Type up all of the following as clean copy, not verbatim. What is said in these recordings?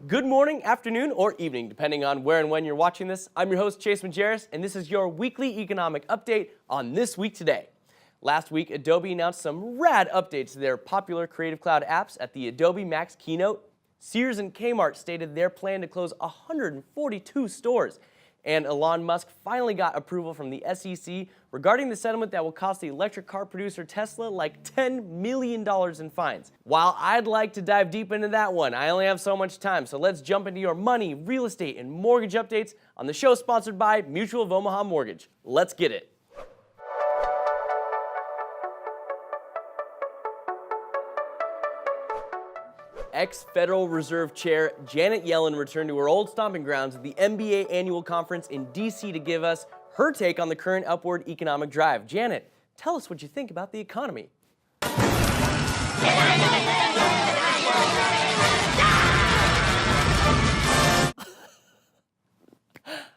Good morning, afternoon, or evening, depending on where and when you're watching this. I'm your host, Chase Majerus, and this is your weekly economic update on This Week Today. Last week, Adobe announced some rad updates to their popular Creative Cloud apps at the Adobe Max keynote. Sears and Kmart stated their plan to close 142 stores. And Elon Musk finally got approval from the SEC regarding the settlement that will cost the electric car producer Tesla like $10 million in fines. While I'd like to dive deep into that one, I only have so much time, so let's jump into your money, real estate, and mortgage updates on the show sponsored by Mutual of Omaha Mortgage. Let's get it. Ex-Federal Reserve Chair Janet Yellen returned to her old stomping grounds at the NBA annual conference in D.C. to give us her take on the current upward economic drive. Janet, tell us what you think about the economy.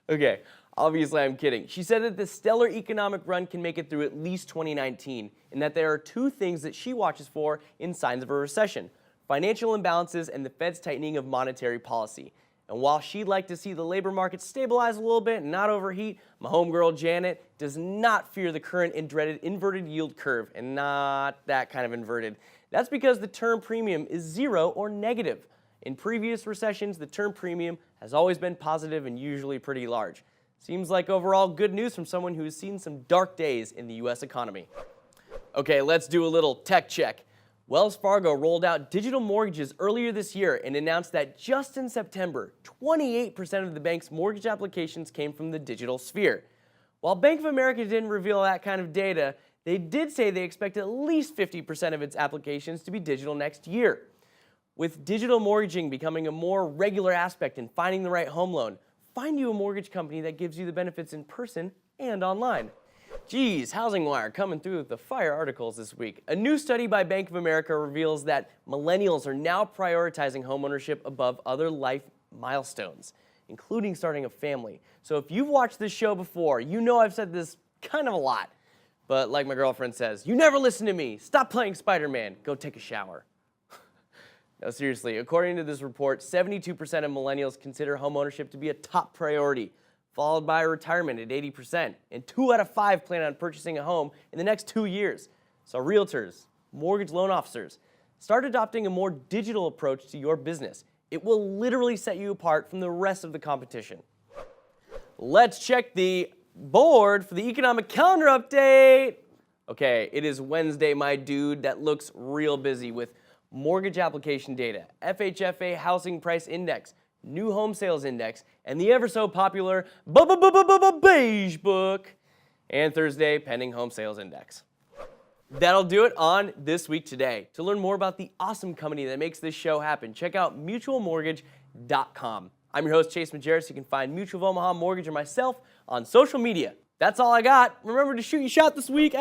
Okay, obviously I'm kidding. She said that the stellar economic run can make it through at least 2019, and that there are two things that she watches for in signs of a recession: financial imbalances and the Fed's tightening of monetary policy. And while she'd like to see the labor market stabilize a little bit and not overheat, my homegirl Janet does not fear the current and dreaded inverted yield curve, and not that kind of inverted. That's because the term premium is zero or negative. In previous recessions, the term premium has always been positive and usually pretty large. Seems like overall good news from someone who's seen some dark days in the US economy. Okay, let's do a little tech check. Wells Fargo rolled out digital mortgages earlier this year and announced that just in September, 28% of the bank's mortgage applications came from the digital sphere. While Bank of America didn't reveal that kind of data, they did say they expect at least 50% of its applications to be digital next year. With digital mortgaging becoming a more regular aspect in finding the right home loan, find you a mortgage company that gives you the benefits in person and online. Geez, Housing Wire coming through with the fire articles this week. A new study by Bank of America reveals that millennials are now prioritizing homeownership above other life milestones, including starting a family. So if you've watched this show before, you know I've said this kind of a lot. But like my girlfriend says, you never listen to me. Stop playing Spider-Man. Go take a shower. No, seriously, according to this report, 72% of millennials consider homeownership to be a top priority, followed by retirement at 80%, and 2 out of 5 plan on purchasing a home in the next 2 years. So realtors, mortgage loan officers, start adopting a more digital approach to your business. It will literally set you apart from the rest of the competition. Let's check the board for the economic calendar update. Okay, it is Wednesday, my dude. That looks real busy with mortgage application data, FHFA housing price index, new home sales index, and the ever so popular beige book, and Thursday, pending home sales index. That'll do it on This Week Today. To learn more about the awesome company that makes this show happen, check out mutualmortgage.com. I'm your host, Chase Majerus. You can find Mutual of Omaha Mortgage or myself on social media. That's all I got. Remember to shoot your shot this week.